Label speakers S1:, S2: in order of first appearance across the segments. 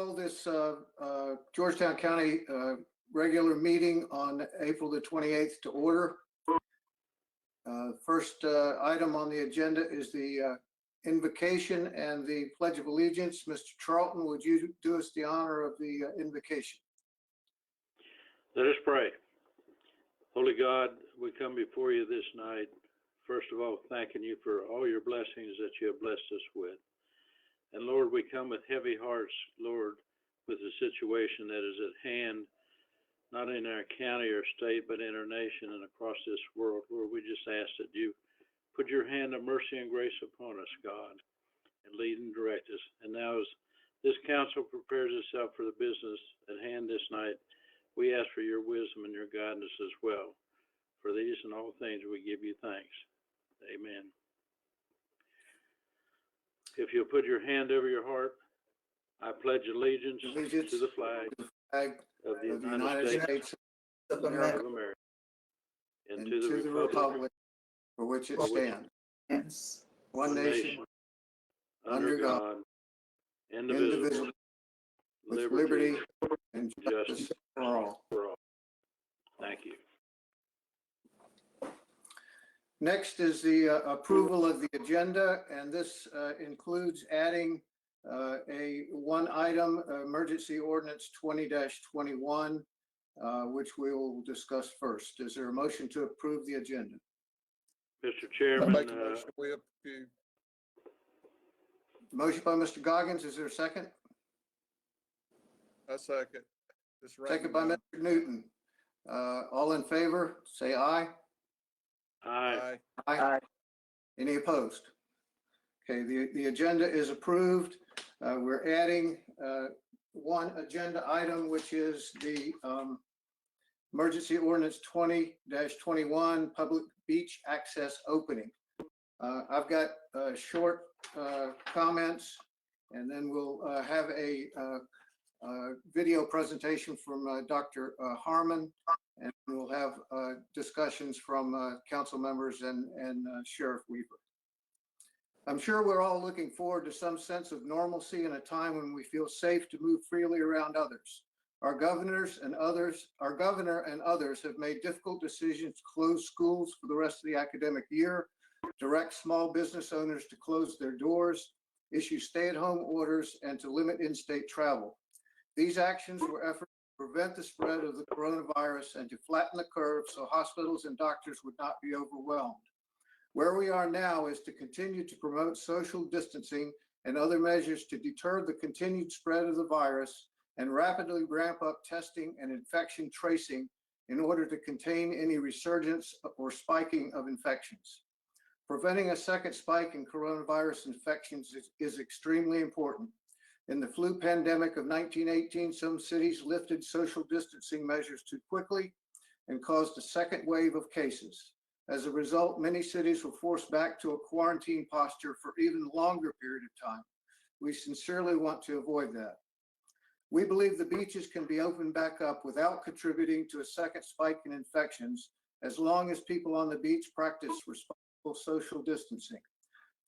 S1: call this Georgetown County regular meeting on April the 28th to order. First item on the agenda is the invocation and the Pledge of Allegiance. Mr. Charlton, would you do us the honor of the invocation?
S2: Let us pray. Holy God, we come before you this night, first of all, thanking you for all your blessings that you have blessed us with. And Lord, we come with heavy hearts, Lord, with the situation that is at hand, not in our county or state, but in our nation and across this world, where we just ask that you put your hand of mercy and grace upon us, God, and lead and direct us. And now as this council prepares itself for the business at hand this night, we ask for your wisdom and your guidance as well. For these and all things, we give you thanks. Amen. If you'll put your hand over your heart, I pledge allegiance to the flag of the United States of America and to the republic
S1: for which it stands,
S3: Yes.
S1: one nation,
S2: under God, indivisible,
S1: with liberty and justice for all.
S2: Thank you.
S1: Next is the approval of the agenda, and this includes adding a one item, emergency ordinance 20-21, which we will discuss first. Is there a motion to approve the agenda?
S2: Mr. Chairman,
S4: Make a motion, we approve.
S1: Motion by Mr. Goggins. Is there a second?
S4: A second.
S1: Second by Mr. Newton. All in favor, say aye.
S2: aye.
S1: Aye. Any opposed? Okay, the agenda is approved. We're adding one agenda item, which is the emergency ordinance 20-21, public beach access opening. I've got short comments, and then we'll have a video presentation from Dr. Harmon, and we'll have discussions from council members and Sheriff Weaver. I'm sure we're all looking forward to some sense of normalcy in a time when we feel safe to move freely around others. Our governor and others have made difficult decisions to close schools for the rest of the academic year, direct small business owners to close their doors, issue stay-at-home orders, and to limit in-state travel. These actions were efforts to prevent the spread of the coronavirus and to flatten the curve so hospitals and doctors would not be overwhelmed. Where we are now is to continue to promote social distancing and other measures to deter the continued spread of the virus and rapidly ramp up testing and infection tracing in order to contain any resurgence or spiking of infections. Preventing a second spike in coronavirus infections is extremely important. In the flu pandemic of 1918, some cities lifted social distancing measures too quickly and caused a second wave of cases. As a result, many cities were forced back to a quarantine posture for even longer period of time. We sincerely want to avoid that. We believe the beaches can be opened back up without contributing to a second spike in infections, as long as people on the beach practice responsible social distancing.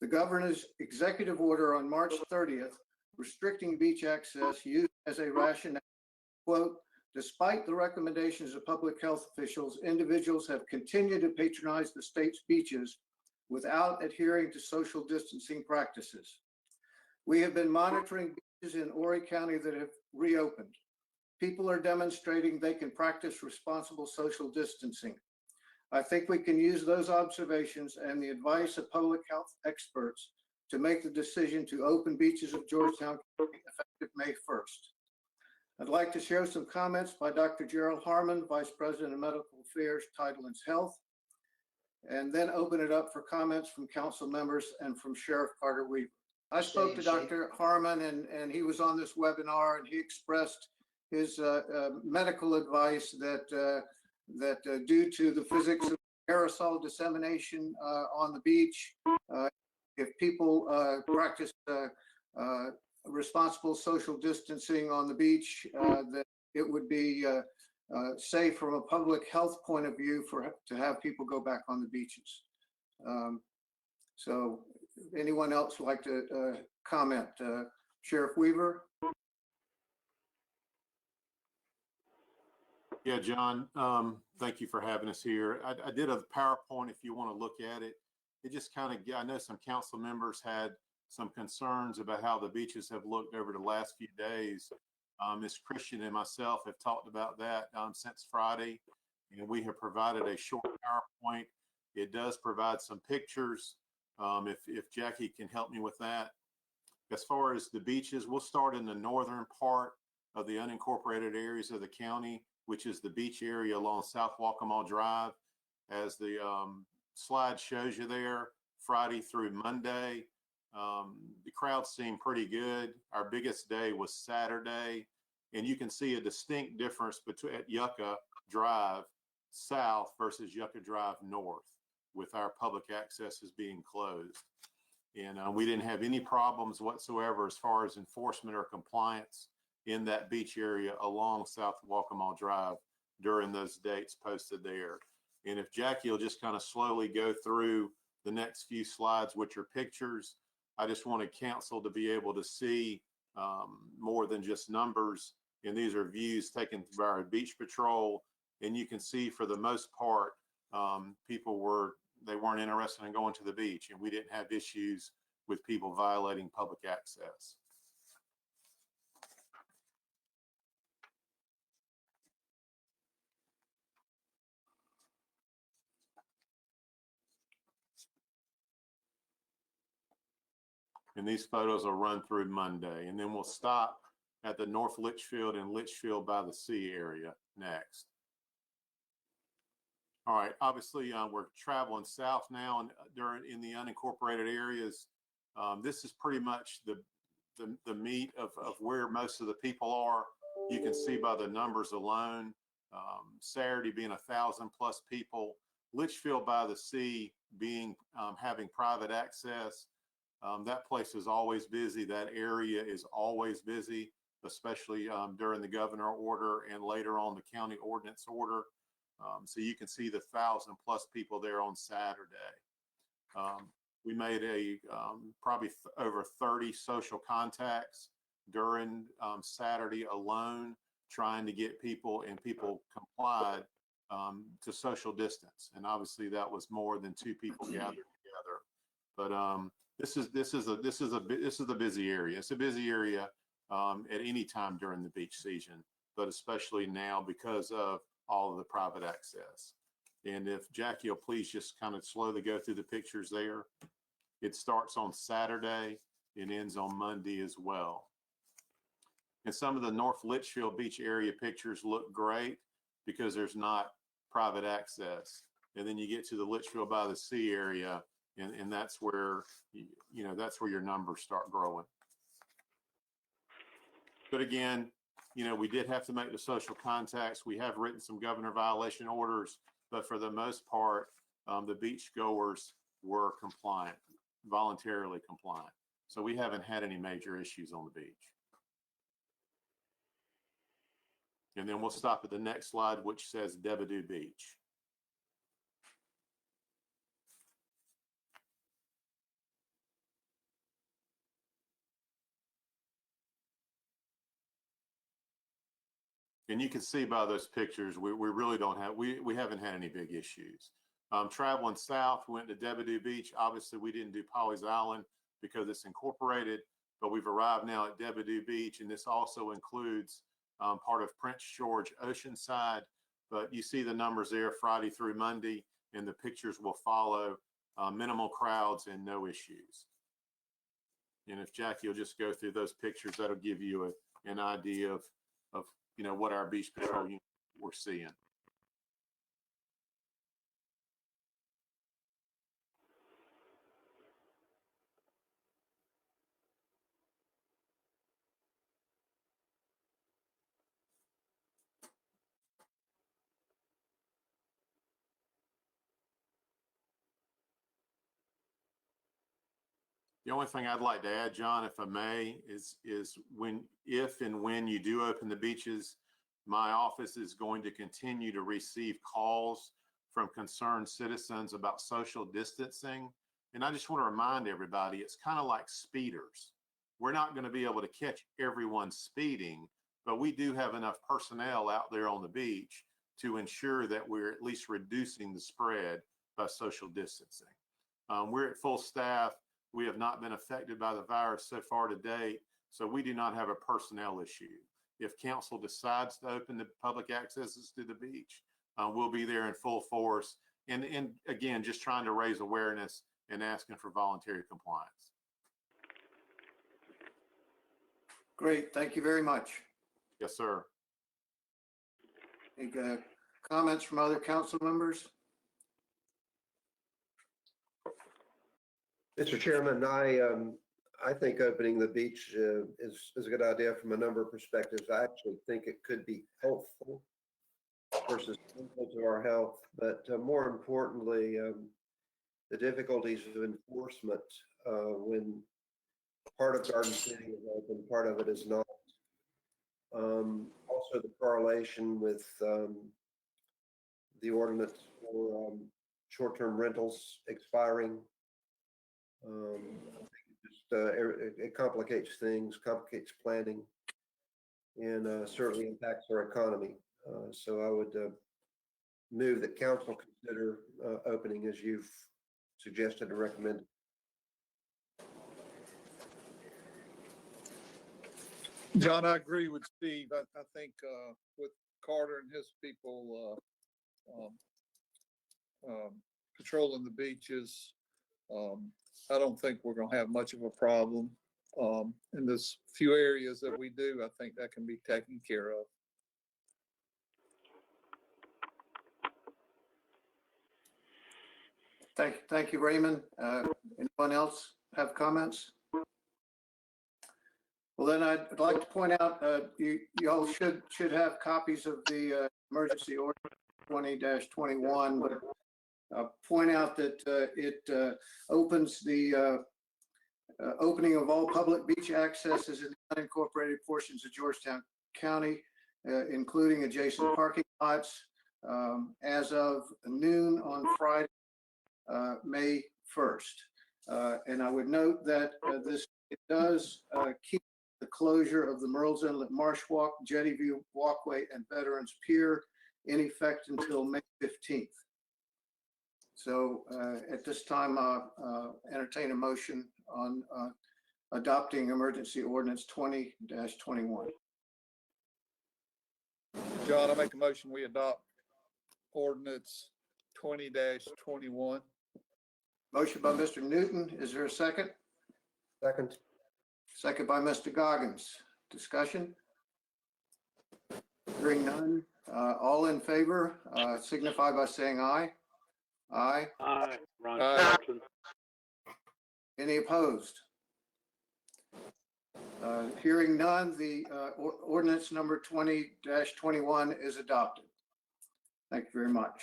S1: The governor's executive order on March 30th restricting beach access used as a rationale, quote, despite the recommendations of public health officials, individuals have continued to patronize the state's beaches without adhering to social distancing practices. We have been monitoring beaches in Horry County that have reopened. People are demonstrating they can practice responsible social distancing. I think we can use those observations and the advice of public health experts to make the decision to open beaches of Georgetown County effective May 1st. I'd like to share some comments by Dr. Gerald Harmon, Vice President of Medical Affairs, Tidelands Health, and then open it up for comments from council members and from Sheriff Carter Weaver. I spoke to Dr. Harmon, and he was on this webinar, and he expressed his medical advice that due to the physics of aerosol dissemination on the beach, if people practice responsible social distancing on the beach, that it would be safe from a public health point of view to have people go back on the beaches. So anyone else would like to comment? Sheriff Weaver?
S3: Yeah, John, thank you for having us here. I did a PowerPoint if you want to look at it. It just kind of, I know some council members had some concerns about how the beaches have looked over the last few days. Ms. Christian and myself have talked about that since Friday, and we have provided a short PowerPoint. It does provide some pictures. If Jackie can help me with that. As far as the beaches, we'll start in the northern part of the unincorporated areas of the county, which is the beach area along South Waccamaw Drive. As the slide shows you there, Friday through Monday, the crowds seem pretty good. Our biggest day was Saturday, and you can see a distinct difference between at Yucca Drive south versus Yucca Drive north, with our public accesses being closed. And we didn't have any problems whatsoever as far as enforcement or compliance in that beach area along South Waccamaw Drive during those dates posted there. And if Jackie will just kind of slowly go through the next few slides, which are pictures, I just wanted council to be able to see more than just numbers. And these are views taken by our beach patrol. And you can see for the most part, people weren't interested in going to the beach, and we didn't have issues with people violating public access. And these photos will run through Monday, and then we'll stop at the North Litchfield and Litchfield by the Sea area next. All right, obviously we're traveling south now and in the unincorporated areas. This is pretty much the meat of where most of the people are. You can see by the numbers alone, Saturday being 1,000+ people, Litchfield by the Sea being having private access. That place is always busy. That area is always busy, especially during the governor order and later on the county ordinance order. So you can see the 1,000+ people there on Saturday. We made probably over 30 social contacts during Saturday alone, trying to get people, and people complied to social distance. And obviously that was more than 2 people gathered together. But this is a busy area. It's a busy area at any time during the beach season, but especially now because of all of the private access. And if Jackie will please just kind of slowly go through the pictures there. It starts on Saturday and ends on Monday as well. And some of the North Litchfield beach area pictures look great because there's not private access. And then you get to the Litchfield by the Sea area, and that's where, that's where your numbers start growing. But again, we did have to make the social contacts. We have written some governor violation orders, but for the most part, the beach goers were compliant, voluntarily compliant. So we haven't had any major issues on the beach. And then we'll stop at the next slide, which says Debadoo Beach. And you can see by those pictures, we really don't have, we haven't had any big issues. Traveling south, we went to Debadoo Beach. Obviously, we didn't do Polly's Island because it's incorporated, but we've arrived now at Debadoo Beach, and this also includes part of Prince George Oceanside. But you see the numbers there Friday through Monday, and the pictures will follow. Minimal crowds and no issues. And if Jackie will just go through those pictures, that'll give you an idea of what our beach patrol unit we're seeing. The only thing I'd like to add, John, if I may, is if and when you do open the beaches, my office is going to continue to receive calls from concerned citizens about social distancing. And I just want to remind everybody, it's kind of like speeders. We're not going to be able to catch everyone speeding, but we do have enough personnel out there on the beach to ensure that we're at least reducing the spread by social distancing. We're at full staff. We have not been affected by the virus so far to date, so we do not have a personnel issue. If council decides to open the public accesses to the beach, we'll be there in full force. And again, just trying to raise awareness and asking for voluntary compliance.
S1: Great, thank you very much.
S3: Yes, sir.
S1: Any comments from other council members?
S4: Mr. Chairman, I think opening the beach is a good idea from a number of perspectives. I actually think it could be helpful versus harmful to our health, but more importantly, the difficulties of enforcement when part of Garden City is open, part of it is not. Also the correlation with the ordinance for short-term rentals expiring. I think it complicates things, complicates planning, and certainly impacts our economy. So I would move that council consider opening as you've suggested and recommended.
S5: John, I agree with Steve. I think with Carter and his people controlling the beaches, I don't think we're going to have much of a problem. In this few areas that we do, I think that can be taken care of.
S1: Thank you, Raymond. Anyone else have comments? Well, then I'd like to point out, you all should have copies of the emergency order 20-21, but point out that it opens the opening of all public beach accesses in the unincorporated portions of Georgetown County, including adjacent parking lots, as of noon on Friday, May 1st. And I would note that it does keep the closure of the Merle's Inlet Marsh Walk, Jetty View Walkway, and Veterans Pier in effect until May 15th. So at this time, entertain a motion on adopting emergency ordinance 20-21.
S5: John, I make a motion, we adopt ordinance 20-21.
S1: Motion by Mr. Newton. Is there a second?
S4: Second.
S1: Second by Mr. Goggins. Discussion? Hearing none. All in favor, signify by saying aye. Aye.
S2: Aye. Ron
S5: Aye.
S2: Charlton.
S1: Any opposed? Hearing none, the ordinance number 20-21 is adopted. Thank you very much.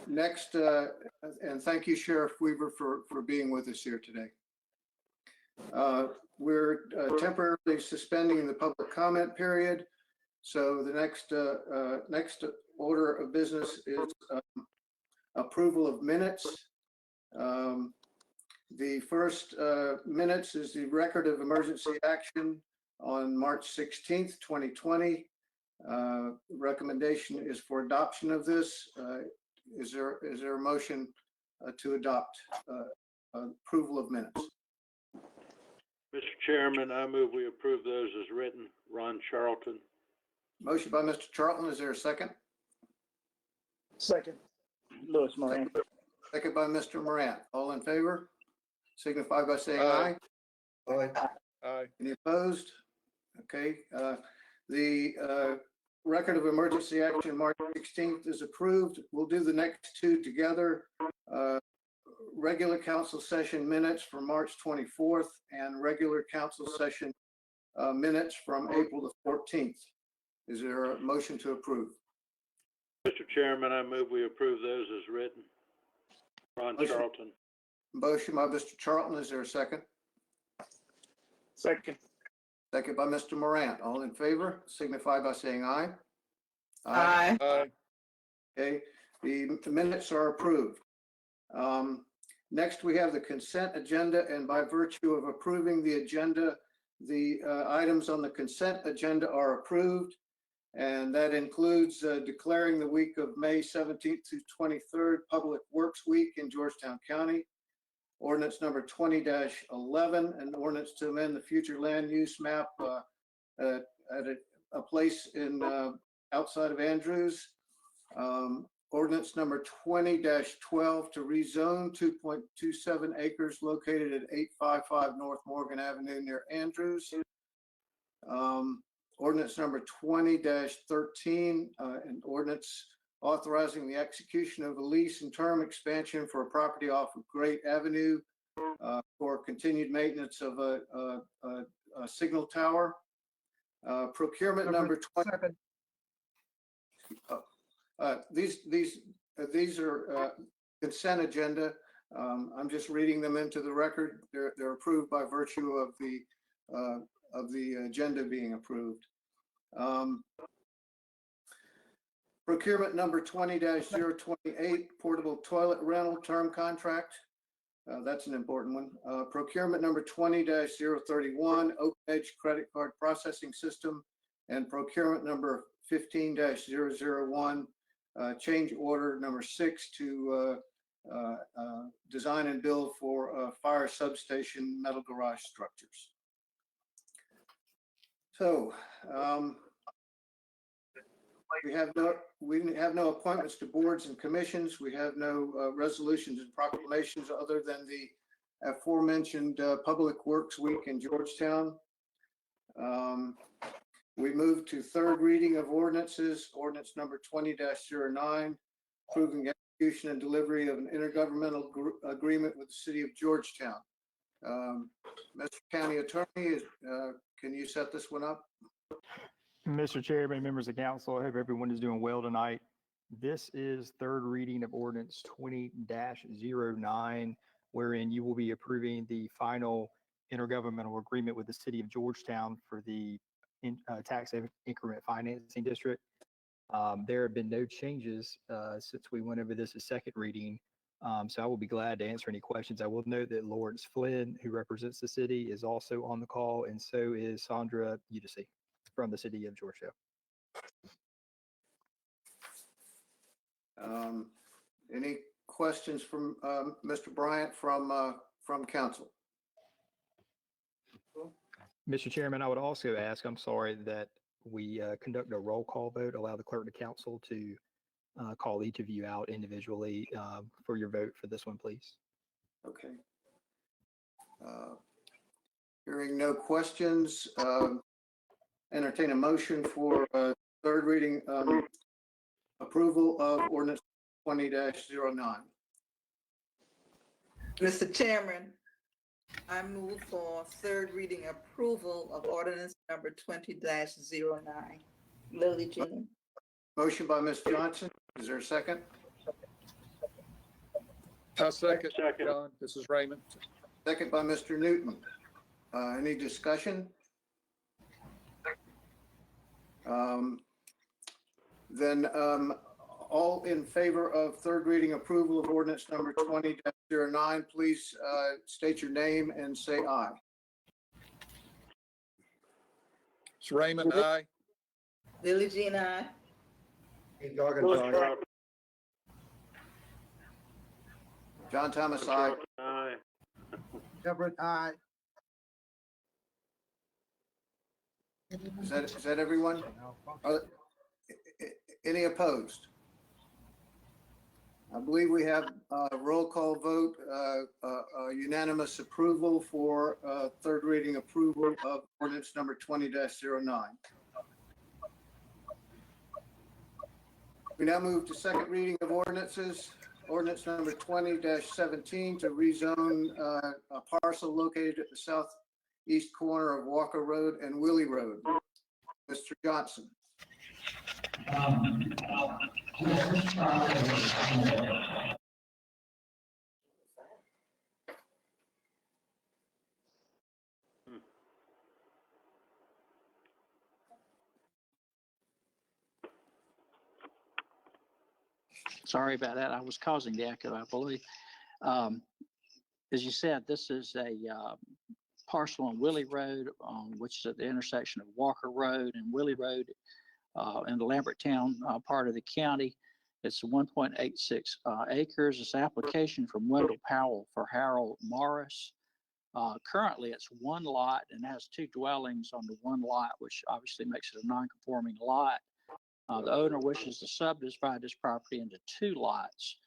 S1: Next, and thank you, Sheriff Weaver, for being with us here today. We're temporarily suspending the public comment period. So the next order of business is approval of minutes. The first minutes is the record of emergency action on March 16th, 2020. Recommendation is for adoption of this. Is there a motion to adopt approval of minutes?
S2: Mr. Chairman, I move we approve those as written. Ron Charlton.
S1: Motion by Mr. Charlton. Is there a second?
S6: Second, Louis Moran.
S1: Second by Mr. Morant. All in favor? Signify by saying aye.
S4: Aye.
S5: Aye.
S1: Any opposed? Okay. The record of emergency action March 16th is approved. We'll do the next two together. Regular council session minutes for March 24th and regular council session minutes from April the 14th. Is there a motion to approve?
S2: Mr. Chairman, I move we approve those as written. Ron Charlton.
S1: Motion by Mr. Charlton. Is there a second?
S6: Second.
S1: Second by Mr. Morant. All in favor, signify by saying aye.
S6: Aye.
S5: Aye.
S1: Okay, the minutes are approved. Next, we have the consent agenda, and by virtue of approving the agenda, the items on the consent agenda are approved. And that includes declaring the week of May 17th to 23rd Public Works Week in Georgetown County. Ordinance number 20-11, an ordinance to amend the future land use map at a place in outside of Andrews. Ordinance number 20-12 to rezone 2.27 acres located at 855 North Morgan Avenue near Andrews. Ordinance number 20-13, an ordinance authorizing the execution of a lease and term expansion for a property off of Great Avenue for continued maintenance of a signal tower. Procurement number 20. These are consent agenda. I'm just reading them into the record. They're approved by virtue of the agenda being approved. Procurement number 20-028, portable toilet rental term contract. That's an important one. Procurement number 20-031, Open Edge credit card processing system, and procurement number 15-001, change order number 6 to design and build for fire substation metal garage structures. So we have no appointments to boards and commissions. We have no resolutions and proclamations other than the aforementioned Public Works Week in Georgetown. We move to third reading of ordinances. Ordinance number 20-09, approving execution and delivery of an intergovernmental agreement with the city of Georgetown. Mr. County Attorney, can you set this one up?
S7: Mr. Chairman, members of council, I hope everyone is doing well tonight. This is third reading of ordinance 20-09, wherein you will be approving the final intergovernmental agreement with the city of Georgetown for the tax increment financing district. There have been no changes since we went over this as second reading. So I will be glad to answer any questions. I will note that Lawrence Flynn, who represents the city, is also on the call, and so is Sandra Udisi from the city of Georgetown.
S1: Any questions from Mr. Bryant from council?
S7: Mr. Chairman, I would also ask, I'm sorry, that we conduct a roll call vote, allow the clerk to council to call each of you out individually for your vote for this one, please.
S1: Okay. Hearing no questions, entertain a motion for third reading approval of ordinance 20-09.
S8: Mr. Chairman, I move for third reading approval of ordinance number 20-09. Lily Jean.
S1: Motion by Ms. Johnson. Is there a second?
S5: I second, John. This is Raymond.
S1: Second by Mr. Newton. Any discussion? Then all in favor of third reading approval of ordinance number 20-09, please state your name and say aye.
S5: It's Raymond, aye.
S8: Lily Jean, aye.
S1: John Thomas, aye.
S2: Aye.
S6: Everett, aye.
S1: Is that everyone? Any opposed? I believe we have a roll call vote, unanimous approval for third reading approval of ordinance number 20-09. We now move to second reading of ordinances. Ordinance number 20-17 to rezone a parcel located at the southeast corner of Walker Road and Willie Road. Mr. Johnson.
S6: Sorry about that. I was causing the echo, I believe. As you said, this is a parcel on Willie Road, which is at the intersection of Walker Road and Willie Road. in the Lambertown part of the county. It's 1.86 acres. This application from Wendell Powell for Harold Morris. Currently, it's one lot and has two dwellings on the one lot, which obviously makes it a non-conforming lot. The owner wishes to subdivide this property into two lots.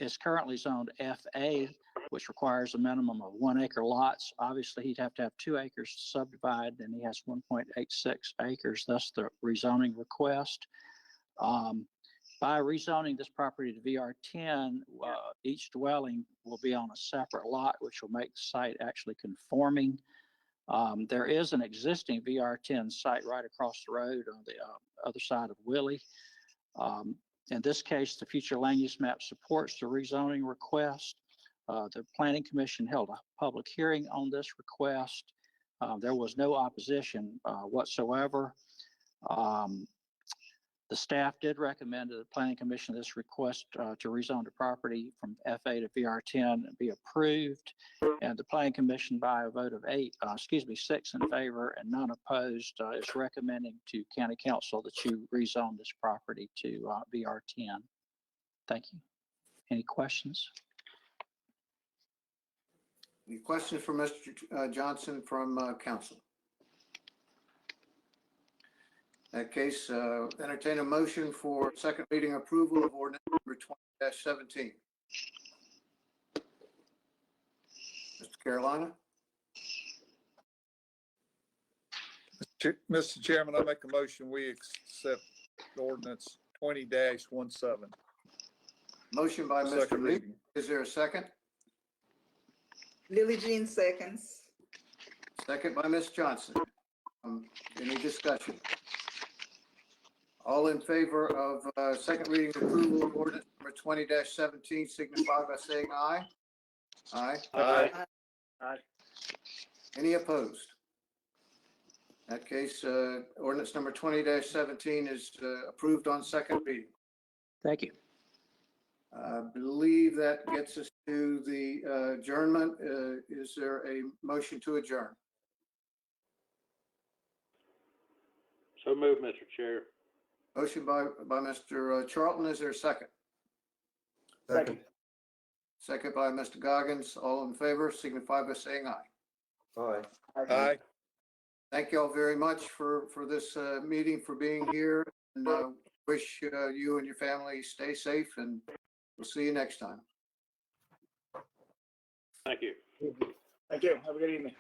S6: It's currently zoned FA, which requires a minimum of 1 acre lots. Obviously, he'd have to have 2 acres to subdivide, and he has 1.86 acres. Thus, the rezoning request. By rezoning this property to VR10, each dwelling will be on a separate lot, which will make the site actually conforming. There is an existing VR10 site right across the road on the other side of Willie. In this case, the future land use map supports the rezoning request. The Planning Commission held a public hearing on this request. There was no opposition whatsoever. The staff did recommend to the Planning Commission this request to rezone the property from FA to VR10 be approved. And the Planning Commission, by a vote of 6 in favor and none opposed, is recommending to County Council that you rezone this property to VR10. Thank you. Any questions?
S1: Any questions for Mr. Johnson from council? In that case, entertain a motion for second reading approval of ordinance number 20-17. Mr. Carolina?
S5: Mr. Chairman, I make a motion, we accept ordinance 20-17.
S1: Motion by Mr.
S5: Second
S1: Lee.
S5: reading.
S1: Is there a second?
S8: Lily Jean seconds.
S1: Second by Ms. Johnson. Any discussion? All in favor of second reading approval of ordinance number 20-17 signify by saying aye. Aye.
S5: Aye.
S1: Any opposed? In that case, ordinance number 20-17 is approved on second reading.
S6: Thank you.
S1: I believe that gets us to the adjournment. Is there a motion to adjourn?
S2: So moved, Mr. Chair.
S1: Motion by Mr. Charlton. Is there a second?
S4: Second.
S1: Second by Mr. Goggins. All in favor signify by saying aye.
S4: Aye.
S5: Aye.
S1: Thank you all very much for this meeting, for being here, and wish you and your family stay safe, and we'll see you next time.
S2: Thank you.
S9: Thank you. Have a good evening.